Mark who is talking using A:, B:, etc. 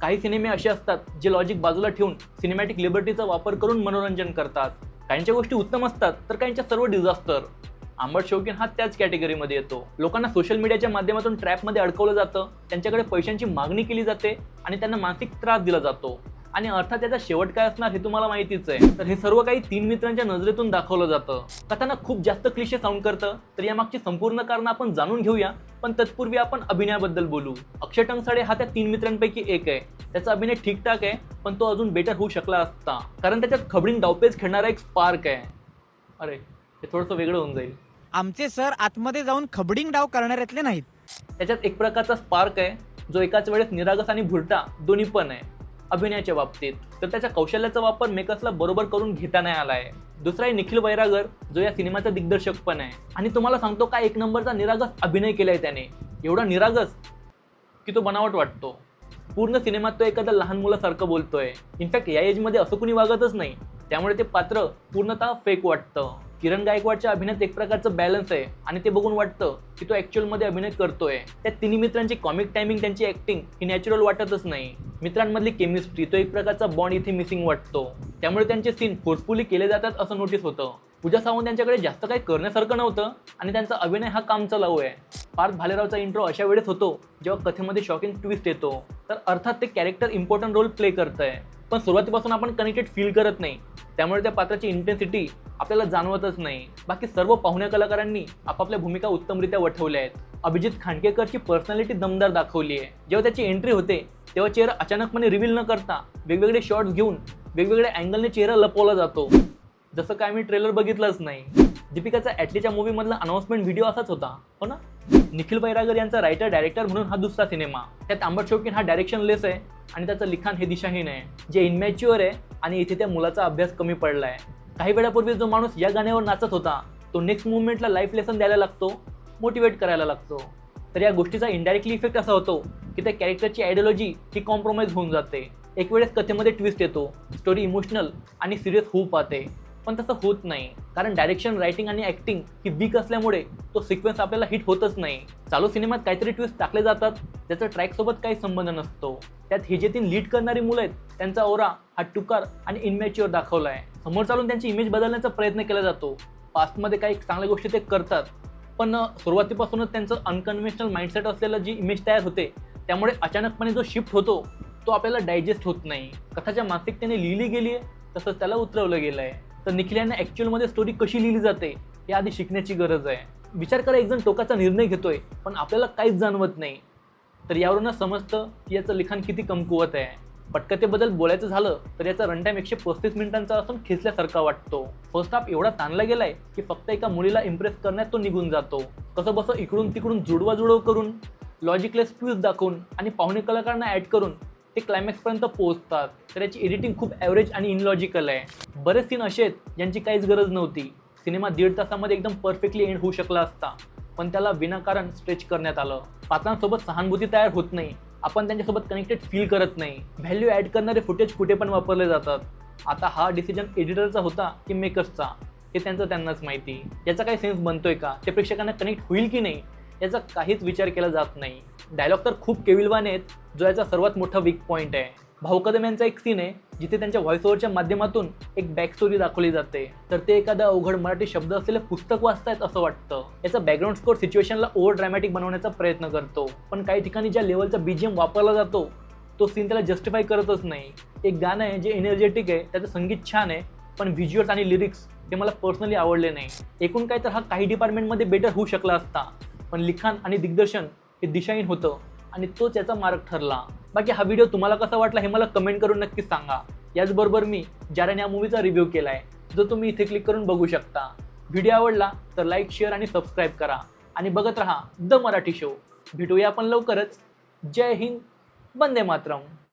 A: काही सिनेमे असे असतात जे लॉजिक बाजूला ठेवून सिनेमॅटिक लिबर्टीचा वापर करून मनोरंजन करतात. काहींच्या गोष्टी उत्तम असतात तर काहींच्या सर्व डिझास्टर. आंबट शौकीन हा त्याच कॅटेगरीमध्ये येतो. लोकांना सोशल मीडियाच्या माध्यमातून ट्रॅपमध्ये अडकवलं जातं, त्यांच्याकडे पैशांची मागणी केली जाते आणि त्यांना मानसिक त्रास दिला जातो. आणि अर्थात त्याचा शेवट काय असणार हे तुम्हाला माहितीच आहे. तर हे सर्व काही 3 मित्रांच्या नजरेतून दाखवलं जातं. कथानक खूप जास्त क्लिशे साऊंड करतं, तर यामागची संपूर्ण कारण आपण जाणून घेऊया. पण तत्पूर्वी आपण अभिनयाबद्दल बोलू. अक्षय टंकसाळे हा त्या 3 मित्रांपैकी एक आहे. त्याचा अभिनय ठीकठाक आहे, पण तो अजून बेटर होऊ शकला असता, कारण त्याच्यात खबडीन डावपेच खेळणारा एक स्पार्क आहे. अरे हे थोडंसं वेगळं होऊन जाईल.
B: आमचे सर आतमध्ये जाऊन खबडिंग डाव करणाऱ्यातले नाहीत.
A: त्याच्यात एक प्रकारचा स्पार्क आहे जो एकाच वेळेस निरागस आणि भुरटा दोन्ही पण आहे. अभिनयाच्या बाबतीत तर त्याच्या कौशल्याचा वापर मेकर्सला बरोबर करून घेता नाही आला आहे. दुसरा आहे निखिल वैरागर, जो या सिनेमाचा दिग्दर्शक पण आहे. आणि तुम्हाला सांगतो का, एक नंबरचा निरागस अभिनय केलाय त्याने. एवढा निरागस की तो बनावट वाटतो. पूर्ण सिनेमात तो एखाद्या लहान मुलासारखं बोलतोय. इनफॅक्ट या एजमध्ये असं कुणी वागतच नाही, त्यामुळे ते पात्र पूर्णतः फेक वाटतं. किरण गायकवाडच्या अभिनयात एक प्रकारचं बॅलन्स आहे आणि ते बघून वाटतं की तो ॲक्च्युअलमध्ये अभिनय करतोय. त्या तिन्ही मित्रांची कॉमिक टायमिंग, त्यांची ॲक्टिंग ही नॅचरल वाटतच नाही. मित्रांमधली केमिस्ट्री, तो एक प्रकारचा बॉन्ड इथे मिसिंग वाटतो. त्यामुळे त्यांचे सीन फोर्सफुली केले जातात असं नोटीस होतं. पूजा सावंत यांच्याकडे जास्त काही करण्यासारखं नव्हतं आणि त्यांचा अभिनय हा काम चालू आहे. पार्थ भालेरावचा इंट्रो अशा वेळेस होतो जेव्हा कथेमध्ये शॉकिंग ट्विस्ट येतो. तर अर्थात ते कॅरेक्टर इम्पॉर्टंट रोल प्ले करतंय, पण सुरुवातीपासून आपण कनेक्टेड फील करत नाही. त्यामुळे त्या पात्राची इंटेन्सिटी आपल्याला जाणवतच नाही. बाकी सर्व पाहुण्या कलाकारांनी आपापल्या भूमिका उत्तमरित्या वठवल्या आहेत. अभिजित खांडकेकरची पर्सनॅलिटी दमदार दाखवली आहे. जेव्हा त्याची एंट्री होते तेव्हा चेहरा अचानकपणे रिव्हील न करता वेगवेगळे शॉट्स घेऊन वेगवेगळ्या अँगलने चेहरा लपवला जातो, जसं काय मी ट्रेलर बघितलंच नाही. दीपिकाचा ॲटलीच्या मूवीमधला अनाउन्समेंट व्हिडिओ असाच होता, हो ना? निखिल वैरागर यांचा रायटर डायरेक्टर म्हणून हा दुसरा सिनेमा. त्यात आंबट शौकीन हा डायरेक्शनलेस आहे आणि त्याचं लिखाण हे दिशाहीन आहे, जे इनमॅच्युअर आहे. आणि इथे त्या मुलाचा अभ्यास कमी पडलाय. काही वेळापूर्वी जो माणूस या गाण्यावर नाचत होता तो नेक्स्ट मुवमेंटला लाईफ लेसन द्यायला लागतो, मोटिवेट करायला लागतो. तर या गोष्टीचा इनडायरेक्टली इफेक्ट असा होतो की त्या कॅरेक्टरची आयडिओलॉजी ही कॉम्प्रोमाइज होऊन जाते. एक वेळेस कथेमध्ये ट्विस्ट येतो, स्टोरी इमोशनल आणि सिरियस होऊ पाहते, पण तसं होत नाही, कारण डायरेक्शन, रायटिंग आणि ॲक्टिंग ही वीक असल्यामुळे तो सिक्वेन्स आपल्याला हिट होतच नाही. चालू सिनेमात काहीतरी ट्विस्ट टाकले जातात ज्याचा ट्रॅकसोबत काही संबंध नसतो. त्यात हे जे 3 लीड करणारी मुलं आहेत त्यांचा ओरा हा टुकार आणि इनमॅच्युअर दाखवला आहे. समोर चालून त्यांची इमेज बदलण्याचा प्रयत्न केला जातो. पास्टमध्ये काही चांगल्या गोष्टी ते करतात, पण सुरुवातीपासूनच त्यांचं अनकन्व्हेन्शनल माइंडसेट असलेलं जी इमेज तयार होते, त्यामुळे अचानकपणे जो शिफ्ट होतो तो आपल्याला डायजेस्ट होत नाही. कथाच्या मानसिकतेने लिहिली गेली आहे तसंच त्याला उतरवलं गेलं आहे. तर निखिल यांना ॲक्च्युअलमध्ये स्टोरी कशी लिहिली जाते हे आधी शिकण्याची गरज आहे. विचार करा, एक जण टोकाचा निर्णय घेतोय पण आपल्याला काहीच जाणवत नाही. तर यावरूनच समजतं की याचं लिखाण किती कमकुवत आहे. पटकथेबद्दल बोलायचं झालं तर याचा रनटाईम 135 मिनिटांचा असून खेचल्यासारखा वाटतो. फर्स्ट हाफ एवढा ताणला गेलाय की फक्त एका मुलीला इम्प्रेस करण्यात तो निघून जातो. कसं बसं इकडून तिकडून जुडवाजुडव करून, लॉजिकलेस ट्विस्ट दाखवून आणि पाहुणे कलाकारांना ॲड करून ते क्लायमॅक्सपर्यंत पोहोचतात. तर याची एडिटिंग खूप ॲव्हरेज आणि इनलॉजिकल आहे. बरेच सीन असे आहेत ज्यांची काहीच गरज नव्हती. सिनेमा 1.5 तासामध्ये एकदम परफेक्टली एंड होऊ शकला असता, पण त्याला विनाकारण स्ट्रेच करण्यात आलं. पात्रांसोबत सहानुभूती तयार होत नाही, आपण त्यांच्यासोबत कनेक्टेड फील करत नाही. व्हॅल्यू ॲड करणारे फुटेज कुठे पण वापरले जातात. आता हा डिसिजन एडिटरचा होता की मेकर्सचा हे त्यांनाच माहिती. याचा काही सेन्स बनतोय का, ते प्रेक्षकांना कनेक्ट होईल की नाही याचा काहीच विचार केला जात नाही. डायलॉग तर खूप केविलवान आहेत, जो याचा सर्वात मोठा वीक पॉईंट आहे. भाऊ कदम यांचा एक सीन आहे जिथे त्यांच्या व्हॉइस ओव्हरच्या माध्यमातून एक बॅक स्टोरी दाखवली जाते. तर ते एखादा अवघड मराठी शब्द असलेलं पुस्तक वाचतायत असं वाटतं. याचा बॅकग्राऊंड स्कोर सिच्युएशनला ओव्हर ड्रॅमॅटिक बनवण्याचा प्रयत्न करतो, पण काही ठिकाणी ज्या लेवलचा BGM वापरला जातो तो सीन त्याला जस्टिफाय करतच नाही. एक गाणं आहे जे एनर्जेटिक आहे, त्याचं संगीत छान आहे, पण व्हिज्युअल्स आणि लिरिक्स हे मला पर्सनली आवडले नाही. एकूण काय तर हा काही डिपार्टमेंटमध्ये बेटर होऊ शकला असता, पण लिखाण आणि दिग्दर्शन हे दिशाहीन होतं आणि तोच याचा मार्ग ठरला. बाकी हा व्हिडिओ तुम्हाला कसा वाटला हे मला कमेंट करून नक्कीच सांगा. याचबरोबर मी जारण या मूवीचा रिव्ह्यू केला आहे, जो तुम्ही इथे क्लिक करून बघू शकता. व्हिडिओ आवडला तर लाईक, शेअर आणि सबस्क्राईब करा आणि बघत राहा द मराठी शो. भेटूया आपण लवकरच. जय हिंद, वंदे मातरम.